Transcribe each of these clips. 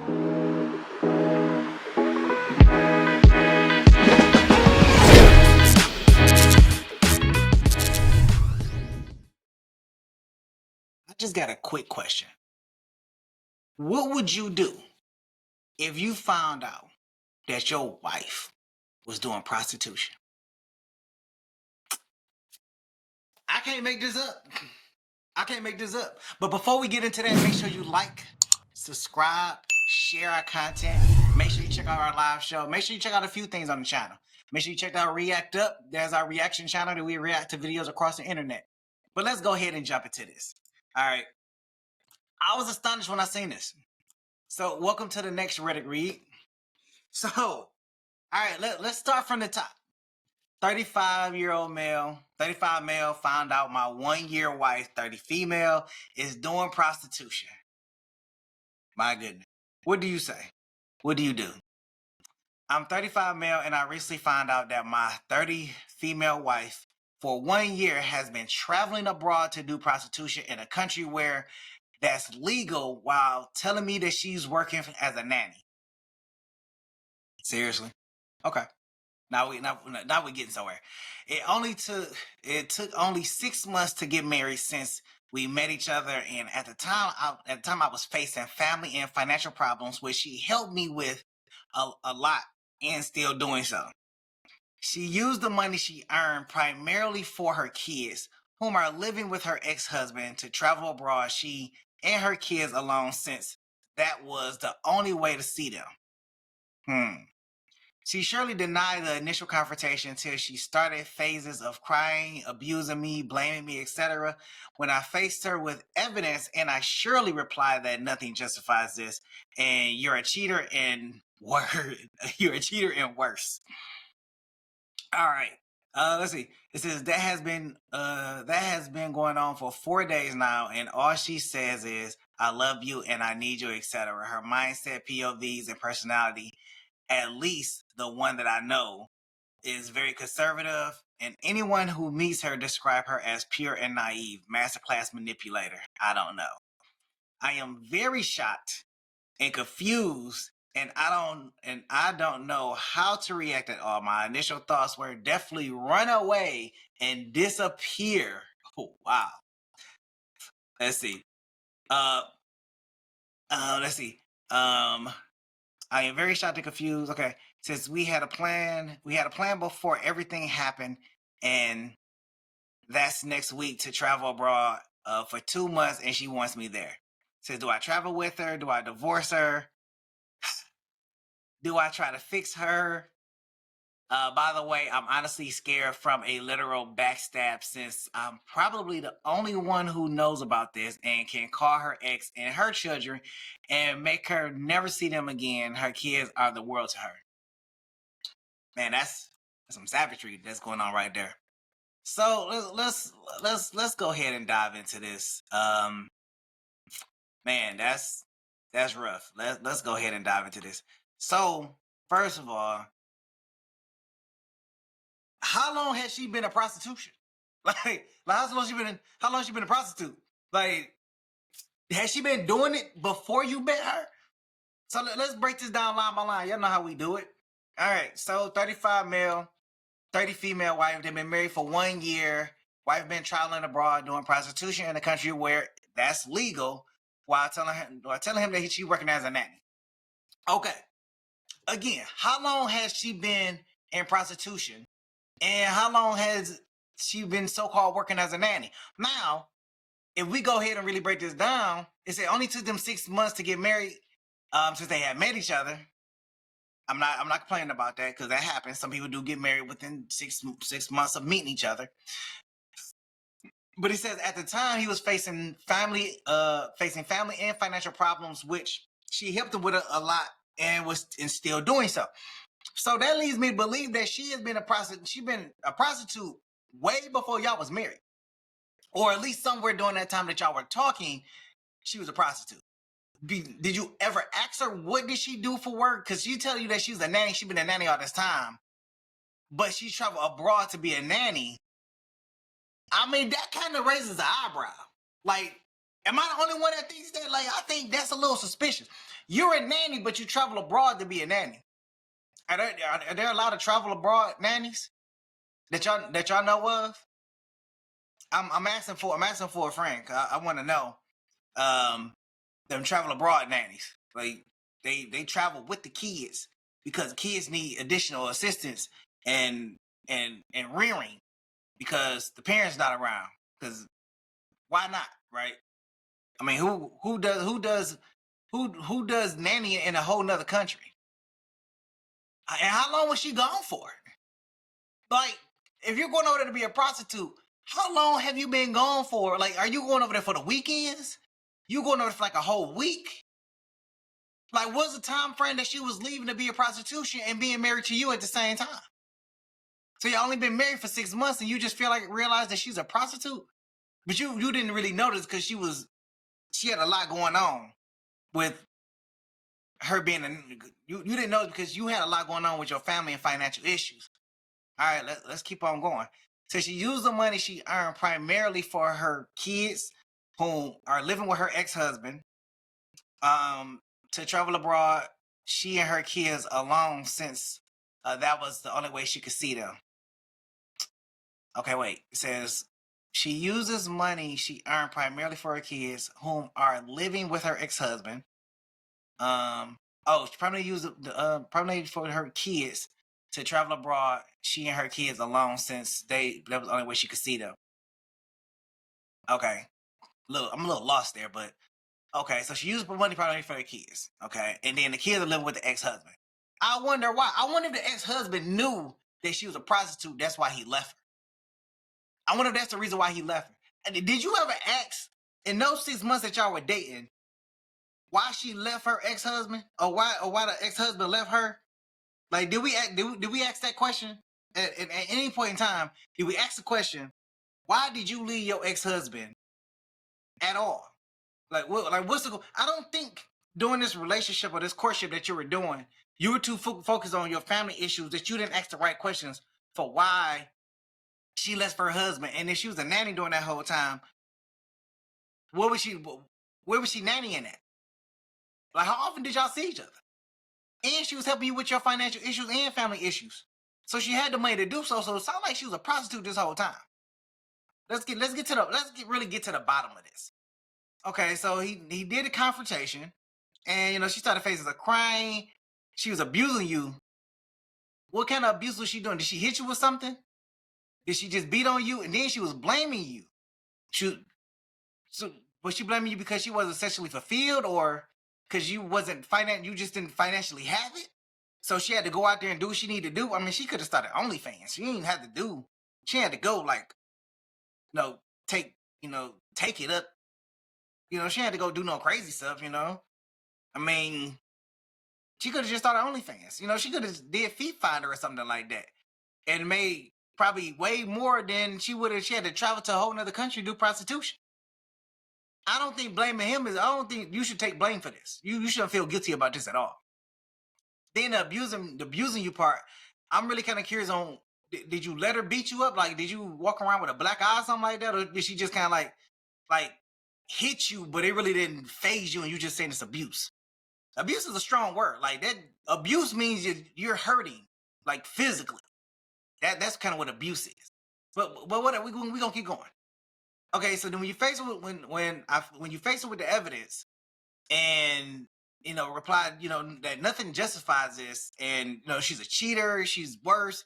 I just got a quick question. What would you do if you found out that your wife was doing prostitution? I can't make this up. I can't make this up. But before we get into that, make sure you like, subscribe, share our content. Make sure you check out our live show. Make sure you check out a few things on the channel. Make sure you check out React Up. There's our reaction channel that we react to videos across the internet. But let's go ahead and jump into this. All right. I was astonished when I seen this. So welcome to the next Reddit read. So, all right, let's start from the top. 35-year-old male, 35 male, found out my 1-year wife, 30 female, is doing prostitution. My goodness. What do you say? What do you do? I'm 35 male and I recently found out that my 30 female wife for 1 year has been traveling abroad to do prostitution in a country where that's legal while telling me that she's working as a nanny. Seriously? Okay. Now we're getting somewhere. It took only 6 months to get married since we met each other, and at the time I was facing family and financial problems, which she helped me with a lot and still doing so. She used the money she earned primarily for her kids, whom are living with her ex-husband, to travel abroad, she and her kids alone, since that was the only way to see them. She surely denied the initial confrontation until she started phases of crying, abusing me, blaming me, etc. When I faced her with evidence, and I surely replied that nothing justifies this, and you're a cheater and you're a cheater and worse. All right. Let's see. It says that has been going on for 4 days now, and all she says is "I love you" and "I need you," etc. Her mindset, POVs, and personality, at least the one that I know, is very conservative, and anyone who meets her describe her as pure and naive, masterclass manipulator. I don't know. I am very shocked and confused, and I don't know how to react at all. My initial thoughts were definitely run away and disappear. Oh, wow. Let's see. Let's see. I am very shocked and confused. Okay, since we had a plan before everything happened, and that's next week to travel abroad for 2 months, and she wants me there. Says, do I travel with her? Do I divorce her? Do I try to fix her? By the way, I'm honestly scared from a literal backstab, since I'm probably the only one who knows about this and can call her ex and her children and make her never see them again. Her kids are the world to her. Man, that's some savagery that's going on right there. So let's go ahead and dive into this. Man, that's rough. Let's go ahead and dive into this. So first of all, how long has she been a prostitution? Like how long she been a prostitute? Like, has she been doing it before you met her? So let's break this down line by line. Y'all know how we do it. All right. So 35 male, 30 female wife. They've been married for 1 year. Wife been traveling abroad doing prostitution in a country where that's legal, while telling him that she working as a nanny. Okay. Again, how long has she been in prostitution? And how long has she been so-called working as a nanny? Now, if we go ahead and really break this down, it only took them 6 months to get married, since they had met each other. I'm not complaining about that, because that happens. Some people do get married within six months of meeting each other. But he says at the time he was facing family and financial problems, which she helped him with a lot, and still doing so. So that leads me to believe that she has been a prostitute. She's been a prostitute way before y'all was married, or at least somewhere during that time that y'all were talking, she was a prostitute. Did you ever ask her what did she do for work? Because she tell you that she's a nanny. She's been a nanny all this time, but she traveled abroad to be a nanny. I mean, that kind of raises an eyebrow. Like, Am I the only one that thinks that? Like, I think that's a little suspicious. You're a nanny, but you travel abroad to be a nanny. Are there a lot of travel abroad nannies that y'all know of? I'm asking for a friend. I want to know. Um, them travel abroad nannies. Like they travel with the kids because kids need additional assistance and and rearing because the parents not around. Because why not, right? I mean, who does nanny in a whole nother country? And how long was she gone for? Like, if you're going over there to be a prostitute, how long have you been gone for? Like, are you going over there for the weekends? You going over there for like a whole week? Like, what's the time frame that she was leaving to be a prostitution and being married to you at the same time? So you only been married for 6 months and you just realize that she's a prostitute? But you didn't really notice because she had a lot going on with her being you didn't know because you had a lot going on with your family and financial issues. All right, let's keep on going. So she used the money she earned primarily for her kids who are living with her ex-husband to travel abroad. She and her kids alone since that was the only way she could see them. Okay, wait. It says she uses money she earned primarily for her kids whom are living with her ex-husband. She probably used probably for her kids to travel abroad. She and her kids alone since that was the only way she could see them. Okay, look, I'm a little lost there, but okay. So she used money probably for her kids. Okay, and then the kids are living with the ex-husband. I wonder why. I wonder if the ex-husband knew that she was a prostitute. That's why he left her. I wonder if that's the reason why he left her. And did you ever ask in those 6 months that y'all were dating why she left her ex-husband or why the ex-husband left her? Like, did we ask that question at any point in time? Did we ask the question, why did you leave your ex-husband at all? Like, what's the? I don't think during this relationship or this courtship that you were doing, you were too focused on your family issues that you didn't ask the right questions for why she left her husband. And if she was a nanny during that whole time, where was she? Where was she nannying at? Like, how often did y'all see each other? And she was helping you with your financial issues and family issues. So she had the money to do so. So it sounded like she was a prostitute this whole time. Let's really get to the bottom of this. Okay, so he did a confrontation, and she started facing a crying. She was abusing you. What kind of abuse was she doing? Did she hit you with something? Did she just beat on you? And then she was blaming you. So was she blaming you because she wasn't sexually fulfilled, or because you just didn't financially have it? So she had to go out there and do what she needed to do. I mean, she could have started OnlyFans. She didn't have to do. She had to go like, take take it up. She had to go do no crazy stuff. I mean, she could have just started OnlyFans. She could have did Feet Finder or something like that, and made probably way more than she would have. She had to travel to a whole other country to do prostitution. I don't think blaming him is. I don't think you should take blame for this. You shouldn't feel guilty about this at all. Then the abusing you part, I'm really kind of curious on. Did you let her beat you up? Like, did you walk around with a black eye or something like that, or did she just kind of like hit you, but it really didn't phase you, and you just saying it's abuse? Abuse is a strong word. Like that, abuse means you're hurting, like physically. That's kind of what abuse is. But what we gonna keep going? Okay, so then when you face it with when you face it with the evidence, and replied, that nothing justifies this, and she's a cheater, she's worse.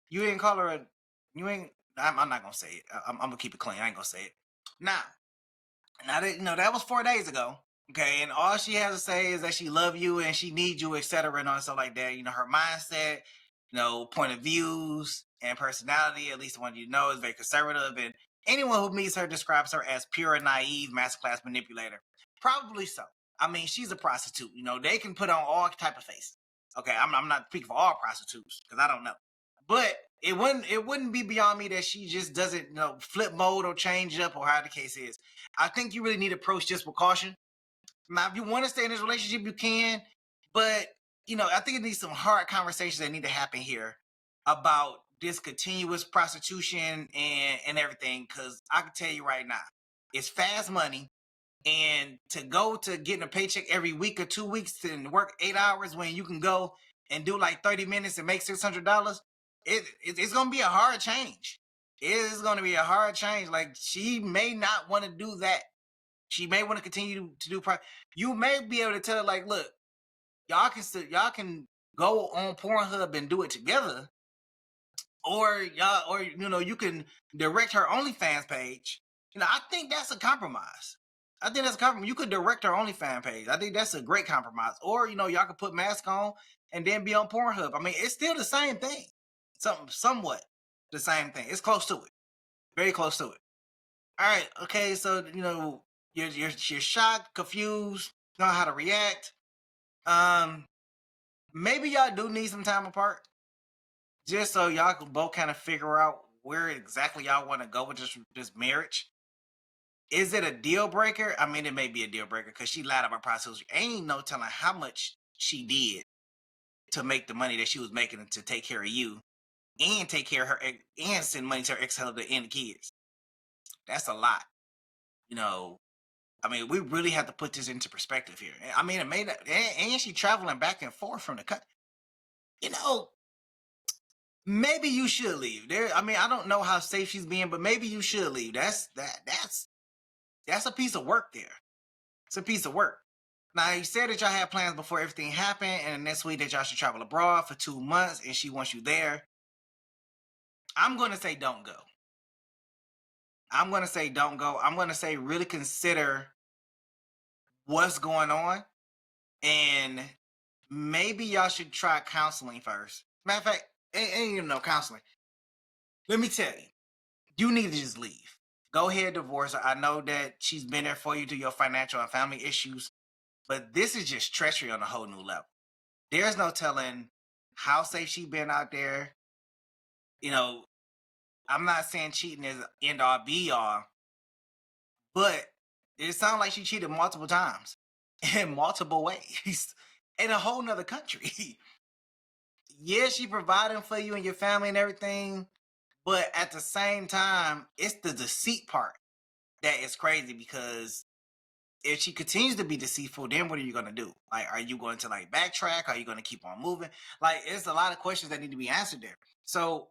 You didn't call her you ain't. I'm not gonna say it. I'm gonna keep it clean. I ain't gonna say it. Now that that was 4 days ago. Okay, and all she has to say is that she love you and she needs you, etc., and all stuff like that. Her mindset, point of views and personality, at least the one is very conservative, and anyone who meets her describes her as pure and naive, masterclass manipulator. Probably so. I mean, she's a prostitute. They can put on all type of faces. Okay, I'm not speaking for all prostitutes because I don't know, but it wouldn't be beyond me that she just doesn't flip mode or change up or how the case is. I think you really need to approach this with caution. Now, if you want to stay in this relationship, you can, but I think it needs some hard conversations that need to happen here about this continuous prostitution and everything. Because I can tell you right now, It's fast money. And to go to getting a paycheck every week or 2 weeks and work 8 hours when you can go and do like 30 minutes and make $600, it's gonna be a hard change. It is gonna be a hard change. Like she may not want to do that. She may want to continue to do. You may be able to tell her like, look, y'all can go on Pornhub and do it together, or y'all, or you can direct her OnlyFans page. I think that's a compromise. I think that's a compromise. You could direct her OnlyFans page. I think that's a great compromise. Or y'all could put mask on and then be on Pornhub. I mean, it's still the same thing. Somewhat the same thing. It's close to it. Very close to it. All right. Okay. So you're shocked, confused, know how to react. Maybe y'all do need some time apart, just so y'all can both kind of figure out where exactly y'all want to go with this marriage. Is it a deal breaker? I mean, it may be a deal breaker because she lied about prostitution. Ain't no telling how much she did to make the money that she was making to take care of you and take care of her and send money to her ex-husband and the kids. That's a lot. I mean, we really have to put this into perspective here. I mean, it made that, and she traveling back and forth from the country. Maybe you should leave. I mean, I don't know how safe she's being, but maybe you should leave. That's a piece of work there. It's a piece of work. Now, you said that y'all had plans before everything happened, and next week that y'all should travel abroad for 2 months, and she wants you there. I'm going to say don't go. I'm going to say don't go. I'm going to say really consider what's going on, and maybe y'all should try counseling first. Matter of fact, ain't even no counseling. Let me tell you, you need to just leave. Go ahead, divorce her. I know that she's been there for you through your financial and family issues, but this is just treachery on a whole new level. There's no telling how safe she's been out there. I'm not saying cheating is end all be all, but it sounds like she cheated multiple times in multiple ways in a whole nother country. Yeah, she providing for you and your family and everything, but at the same time, it's the deceit part that is crazy, because if she continues to be deceitful, then what are you going to do? Like, are you going to backtrack? Are you going to keep on moving? Like, it's a lot of questions that need to be answered there. So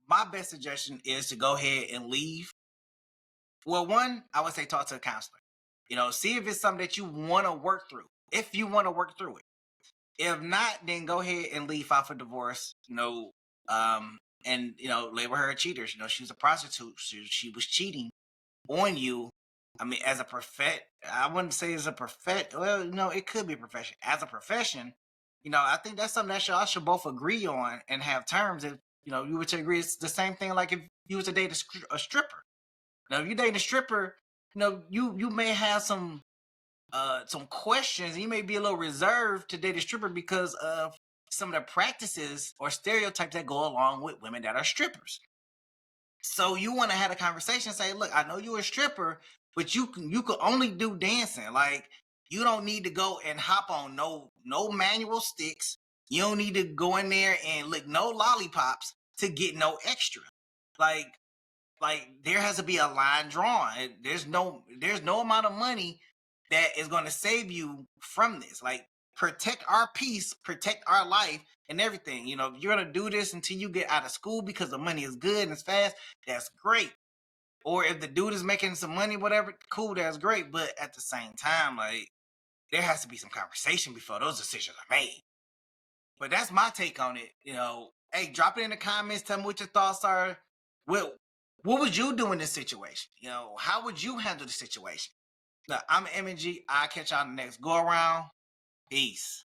my best suggestion is to go ahead and leave. Well, one, I would say talk to a counselor. See if it's something that you want to work through. If you want to work through it. If not, then go ahead and leave, file for divorce. And label her a cheater. She was a prostitute. She was cheating on you. I mean, as a I wouldn't say as a well, it could be a profession. As a profession, I think that's something that y'all should both agree on and have terms. If you were to agree, it's the same thing like if you was to date a stripper. Now, if you date a stripper, you may have some questions. You may be a little reserved to date a stripper because of some of the practices or stereotypes that go along with women that are strippers. So you want to have a conversation, say, look, I know you're a stripper, but you can only do dancing. Like, you don't need to go and hop on no manual sticks. You don't need to go in there and lick no lollipops to get no extra. Like there has to be a line drawn. There's no amount of money that is going to save you from this. Like, protect our peace, protect our life and everything. If you're going to do this until you get out of school because the money is good and it's fast, that's great. Or if the dude is making some money, whatever, cool, that's great. But at the same time, there has to be some conversation before those decisions are made. But that's my take on it. Hey, drop it in the comments. Tell me what your thoughts are. What would you do in this situation? How would you handle the situation? Now, I'm MG. I'll catch y'all in the next go around. Peace.